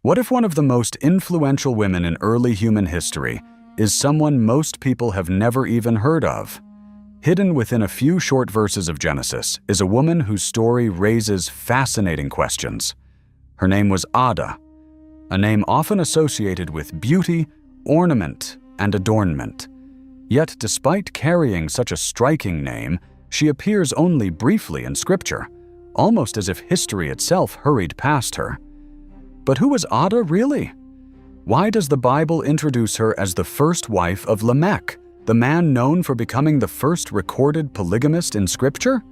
What if one of the most influential women in early human history is someone most people have never even heard of? Hidden within a few short verses of Genesis is a woman whose story raises fascinating questions. Her name was Adah, a name often associated with beauty, ornament, and adornment. Yet, despite carrying such a striking name, she appears only briefly in Scripture, almost as if history itself hurried past her. But who was Adah really? Why does the Bible introduce her as the first wife of Lamech, the man known for becoming the first recorded polygamist in Scripture?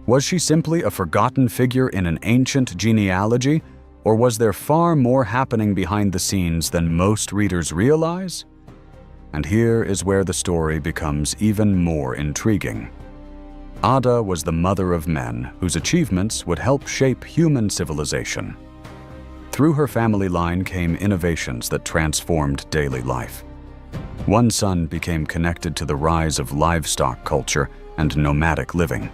Was she simply a forgotten figure in an ancient genealogy, or was there far more happening behind the scenes than most readers realize? And here is where the story becomes even more intriguing. Adah was the mother of men whose achievements would help shape human civilization. Through her family line came innovations that transformed daily life. One son became connected to the rise of livestock culture and nomadic living.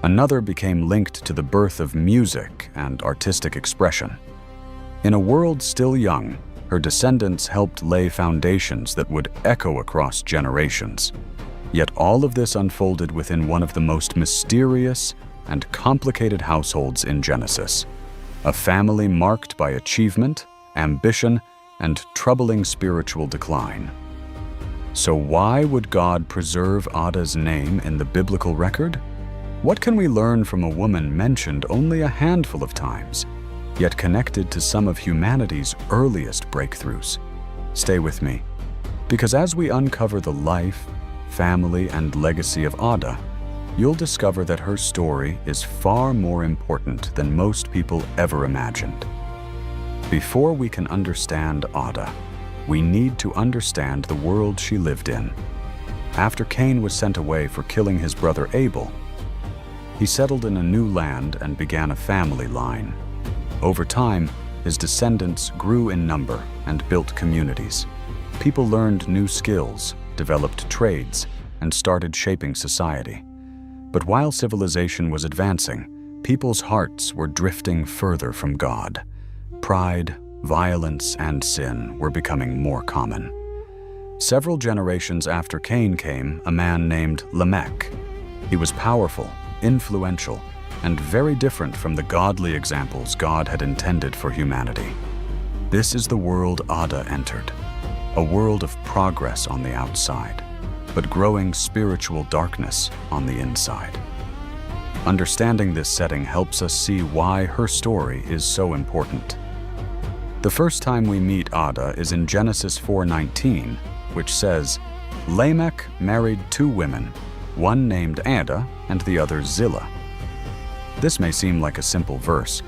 Another became linked to the birth of music and artistic expression. In a world still young, her descendants helped lay foundations that would echo across generations. Yet all of this unfolded within one of the most mysterious and complicated households in Genesis. A family marked by achievement, ambition, and troubling spiritual decline. So why would God preserve Adah's name in the biblical record? What can we learn from a woman mentioned only a handful of times, yet connected to some of humanity's earliest breakthroughs? Stay with me, because as we uncover the life, family, and legacy of Adah, you'll discover that her story is far more important than most people ever imagined. Before we can understand Adah, we need to understand the world she lived in. After Cain was sent away for killing his brother Abel, he settled in a new land and began a family line. Over time, his descendants grew in number and built communities. People learned new skills, developed trades, and started shaping society. But while civilization was advancing, people's hearts were drifting further from God. Pride, violence, and sin were becoming more common. Several generations after Cain came a man named Lamech. He was powerful, influential, and very different from the godly examples God had intended for humanity. This is the world Adah entered, a world of progress on the outside, but growing spiritual darkness on the inside. Understanding this setting helps us see why her story is so important. The first time we meet Adah is in Genesis 4:19, which says, Lamech married two women, one named Adah and the other Zillah. This may seem like a simple verse,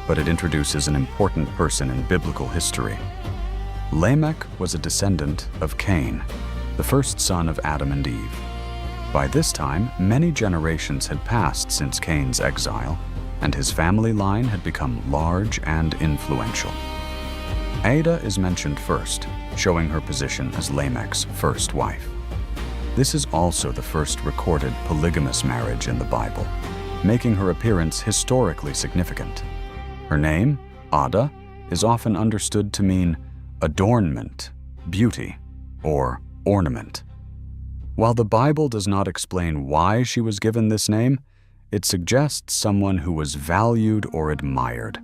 but it introduces an important person in biblical history. Lamech was a descendant of Cain, the first son of Adam and Eve. By this time, many generations had passed since Cain's exile, and his family line had become large and influential. Adah is mentioned first, showing her position as Lamech's first wife. This is also the first recorded polygamous marriage in the Bible, making her appearance historically significant. Her name, Adah, is often understood to mean adornment, beauty, or ornament. While the Bible does not explain why she was given this name, it suggests someone who was valued or admired.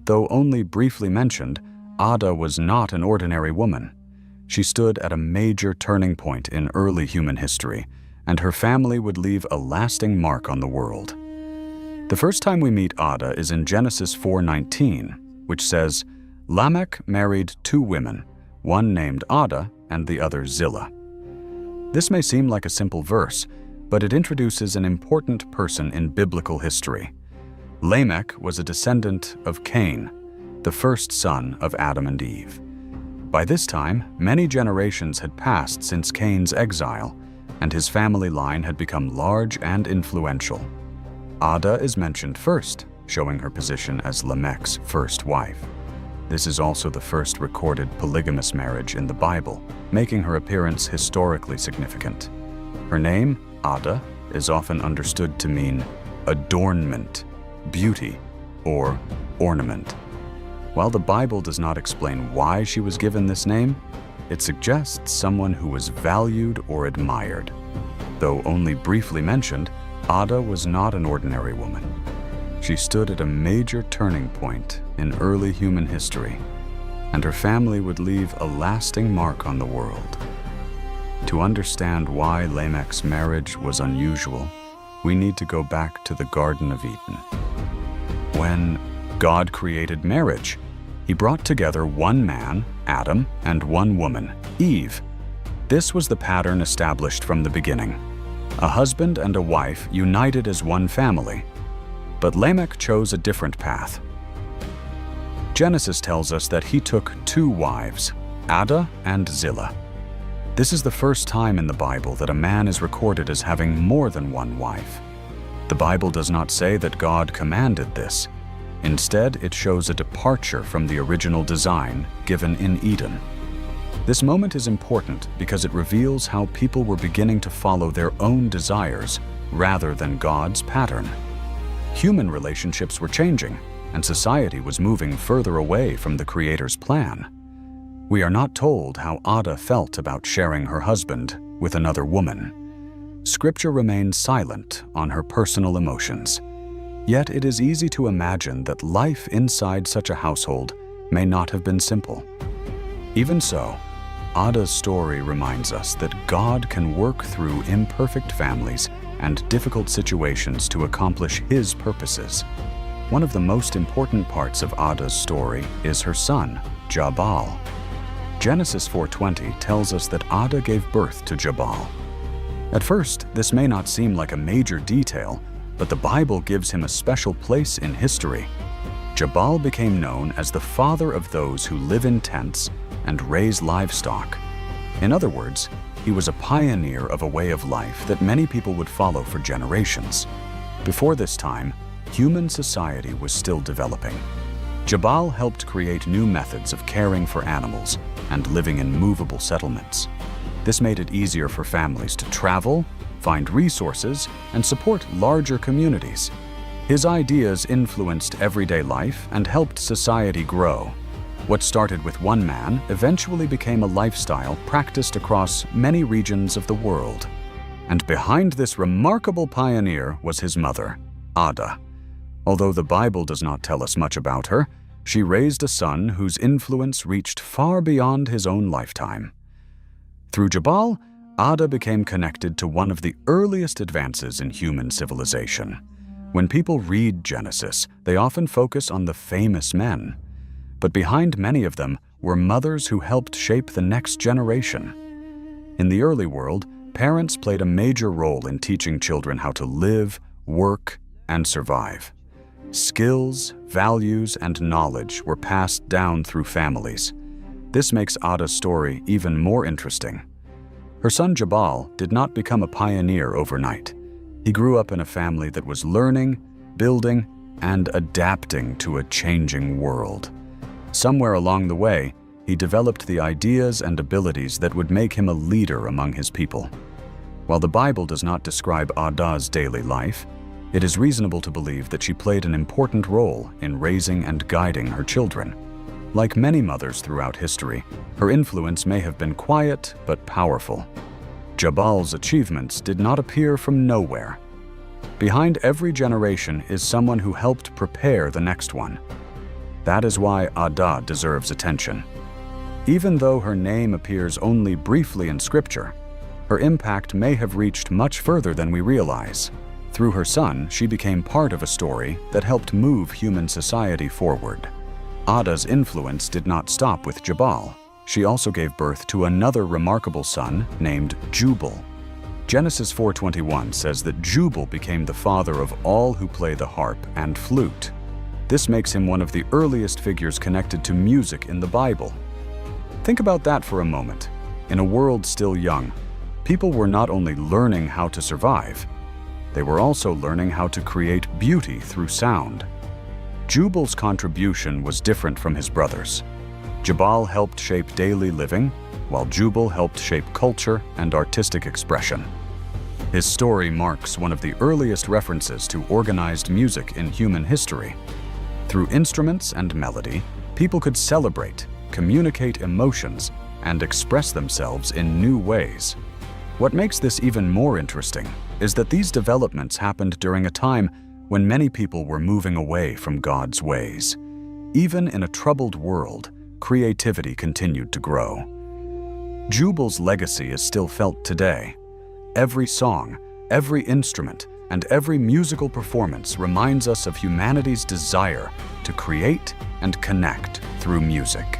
Though only briefly mentioned, Adah was not an ordinary woman. She stood at a major turning point in early human history, and her family would leave a lasting mark on the world. The first time we meet Adah is in Genesis 4:19, which says, Lamech married two women, one named Adah and the other Zillah. This may seem like a simple verse, but it introduces an important person in biblical history. Lamech was a descendant of Cain, the first son of Adam and Eve. By this time, many generations had passed since Cain's exile, and his family line had become large and influential. Adah is mentioned first, showing her position as Lamech's first wife. This is also the first recorded polygamous marriage in the Bible, making her appearance historically significant. Her name, Adah, is often understood to mean adornment, beauty, or ornament. While the Bible does not explain why she was given this name, it suggests someone who was valued or admired. Though only briefly mentioned, Adah was not an ordinary woman. She stood at a major turning point in early human history, and her family would leave a lasting mark on the world. To understand why Lamech's marriage was unusual, we need to go back to the Garden of Eden. When God created marriage, He brought together one man, Adam, and one woman, Eve. This was the pattern established from the beginning. A husband and a wife united as one family. But Lamech chose a different path. Genesis tells us that he took two wives, Adah and Zillah. This is the first time in the Bible that a man is recorded as having more than one wife. The Bible does not say that God commanded this. Instead, it shows a departure from the original design given in Eden. This moment is important because it reveals how people were beginning to follow their own desires rather than God's pattern. Human relationships were changing, and society was moving further away from the Creator's plan. We are not told how Adah felt about sharing her husband with another woman. Scripture remains silent on her personal emotions. Yet it is easy to imagine that life inside such a household may not have been simple. Even so, Adah's story reminds us that God can work through imperfect families and difficult situations to accomplish His purposes. One of the most important parts of Adah's story is her son, Jabal. Genesis 4:20 tells us that Adah gave birth to Jabal. At first, this may not seem like a major detail, but the Bible gives him a special place in history. Jabal became known as the father of those who live in tents and raise livestock. In other words, he was a pioneer of a way of life that many people would follow for generations. Before this time, human society was still developing. Jabal helped create new methods of caring for animals and living in movable settlements. This made it easier for families to travel, find resources, and support larger communities. His ideas influenced everyday life and helped society grow. What started with one man eventually became a lifestyle practiced across many regions of the world. And behind this remarkable pioneer was his mother, Adah. Although the Bible does not tell us much about her, she raised a son whose influence reached far beyond his own lifetime. Through Jabal, Adah became connected to one of the earliest advances in human civilization. When people read Genesis, they often focus on the famous men. But behind many of them were mothers who helped shape the next generation. In the early world, parents played a major role in teaching children how to live, work, and survive. Skills, values, and knowledge were passed down through families. This makes Adah's story even more interesting. Her son Jabal did not become a pioneer overnight. He grew up in a family that was learning, building, and adapting to a changing world. Somewhere along the way, he developed the ideas and abilities that would make him a leader among his people. While the Bible does not describe Adah's daily life, it is reasonable to believe that she played an important role in raising and guiding her children. Like many mothers throughout history, her influence may have been quiet but powerful. Jabal's achievements did not appear from nowhere. Behind every generation is someone who helped prepare the next one. That is why Adah deserves attention. Even though her name appears only briefly in Scripture, her impact may have reached much further than we realize. Through her son, she became part of a story that helped move human society forward. Adah's influence did not stop with Jabal. She also gave birth to another remarkable son named Jubal. Genesis 4:21 says that Jubal became the father of all who play the harp and flute. This makes him one of the earliest figures connected to music in the Bible. Think about that for a moment. In a world still young, people were not only learning how to survive, they were also learning how to create beauty through sound. Jubal's contribution was different from his brothers. Jabal helped shape daily living, while Jubal helped shape culture and artistic expression. His story marks one of the earliest references to organized music in human history. Through instruments and melody, People could celebrate, communicate emotions, and express themselves in new ways. What makes this even more interesting is that these developments happened during a time when many people were moving away from God's ways. Even in a troubled world, creativity continued to grow. Jubal's legacy is still felt today. Every song, every instrument, and every musical performance reminds us of humanity's desire to create and connect through music.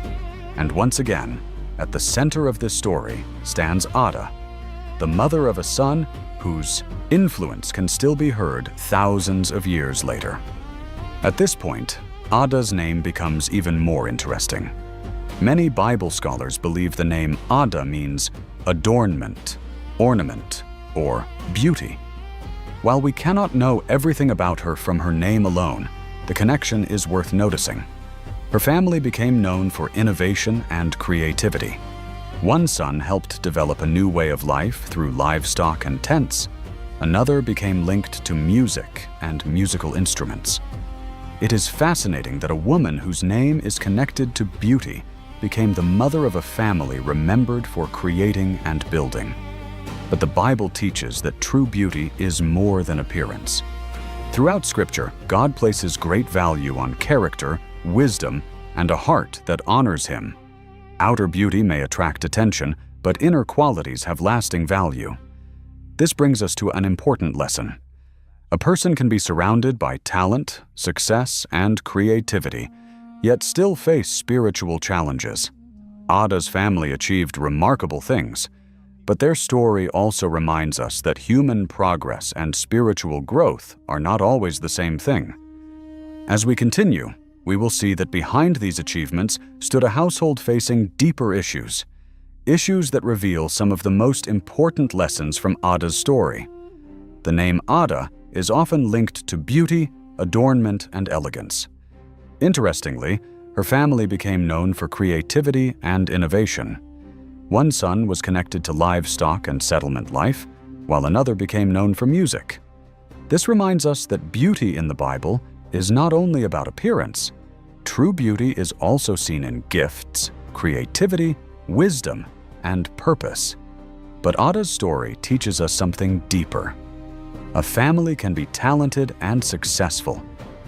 And once again, at the center of this story stands Adah, the mother of a son whose influence can still be heard thousands of years later. At this point, Adah's name becomes even more interesting. Many Bible scholars believe the name Adah means adornment, ornament, or beauty. While we cannot know everything about her from her name alone, the connection is worth noticing. Her family became known for innovation and creativity. One son helped develop a new way of life through livestock and tents. Another became linked to music and musical instruments. It is fascinating that a woman whose name is connected to beauty became the mother of a family remembered for creating and building. But the Bible teaches that true beauty is more than appearance. Throughout Scripture, God places great value on character, wisdom, and a heart that honors Him. Outer beauty may attract attention, but inner qualities have lasting value. This brings us to an important lesson. A person can be surrounded by talent, success, and creativity, yet still face spiritual challenges. Adah's family achieved remarkable things, but their story also reminds us that human progress and spiritual growth are not always the same thing. As we continue, we will see that behind these achievements stood a household facing deeper issues that reveal some of the most important lessons from Adah's story. The name Adah is often linked to beauty, adornment, and elegance. Interestingly, her family became known for creativity and innovation. One son was connected to livestock and settlement life, while another became known for music. This reminds us that beauty in the Bible is not only about appearance. True beauty is also seen in gifts, creativity, wisdom, and purpose. But Adah's story teaches us something deeper. A family can be talented and successful,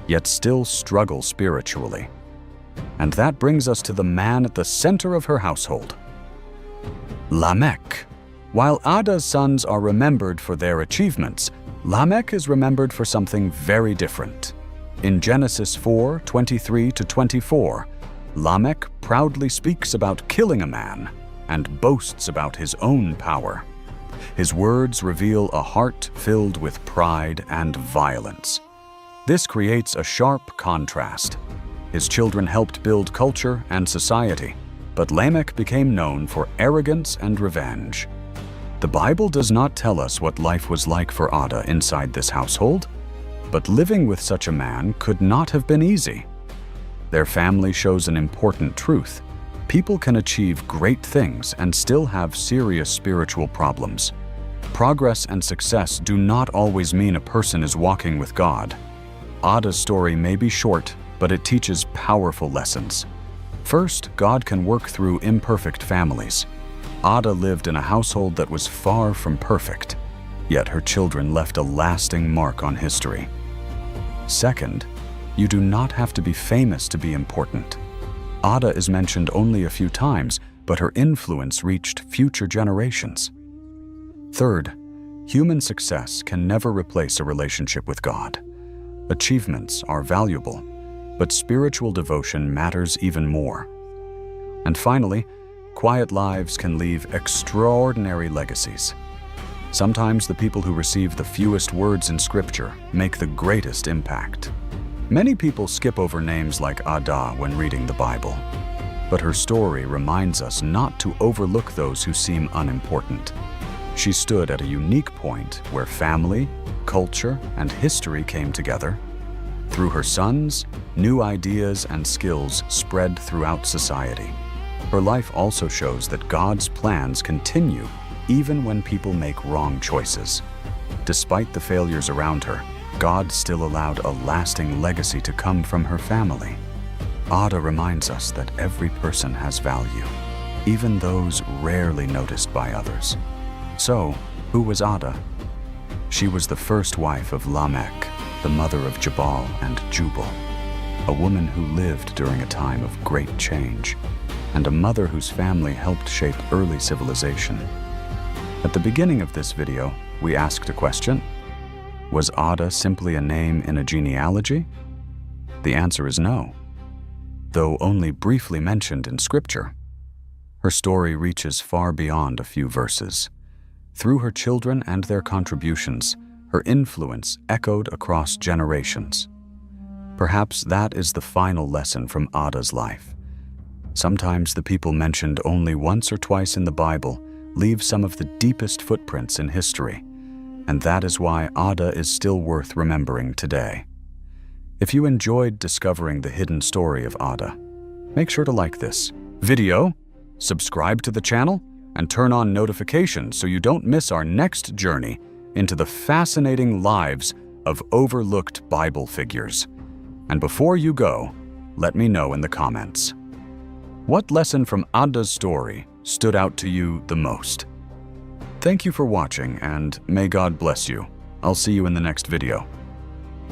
yet still struggle spiritually. And that brings us to the man at the center of her household, Lamech. While Adah's sons are remembered for their achievements, Lamech is remembered for something very different. In Genesis 4:23-24, Lamech proudly speaks about killing a man and boasts about his own power. His words reveal a heart filled with pride and violence. This creates a sharp contrast. His children helped build culture and society, but Lamech became known for arrogance and revenge. The Bible does not tell us what life was like for Adah inside this household, but living with such a man could not have been easy. Their family shows an important truth. People can achieve great things and still have serious spiritual problems. Progress and success do not always mean a person is walking with God. Adah's story may be short, but it teaches powerful lessons. First, God can work through imperfect families. Adah lived in a household that was far from perfect, yet her children left a lasting mark on history. Second, you do not have to be famous to be important. Adah is mentioned only a few times, but her influence reached future generations. Third, human success can never replace a relationship with God. Achievements are valuable, but spiritual devotion matters even more. And finally, quiet lives can leave extraordinary legacies. Sometimes the people who receive the fewest words in Scripture make the greatest impact. Many people skip over names like Adah when reading the Bible, but her story reminds us not to overlook those who seem unimportant. She stood at a unique point where family, culture, and history came together. Through her sons, new ideas and skills spread throughout society. Her life also shows that God's plans continue even when people make wrong choices. Despite the failures around her, God still allowed a lasting legacy to come from her family. Adah reminds us that every person has value, even those rarely noticed by others. So, who was Adah? She was the first wife of Lamech, the mother of Jabal and Jubal, a woman who lived during a time of great change, and a mother whose family helped shape early civilization. At the beginning of this video, we asked a question: was Adah simply a name in a genealogy? The answer is no. Though only briefly mentioned in Scripture, her story reaches far beyond a few verses. Through her children and their contributions, her influence echoed across generations. Perhaps that is the final lesson from Adah's life. Sometimes the people mentioned only once or twice in the Bible leave some of the deepest footprints in history, and that is why Adah is still worth remembering today. If you enjoyed discovering the hidden story of Adah, make sure to like this video, subscribe to the channel, and turn on notifications so you don't miss our next journey into the fascinating lives of overlooked Bible figures. And before you go, let me know in the comments. What lesson from Adah's story stood out to you the most? Thank you for watching, and may God bless you. I'll see you in the next video.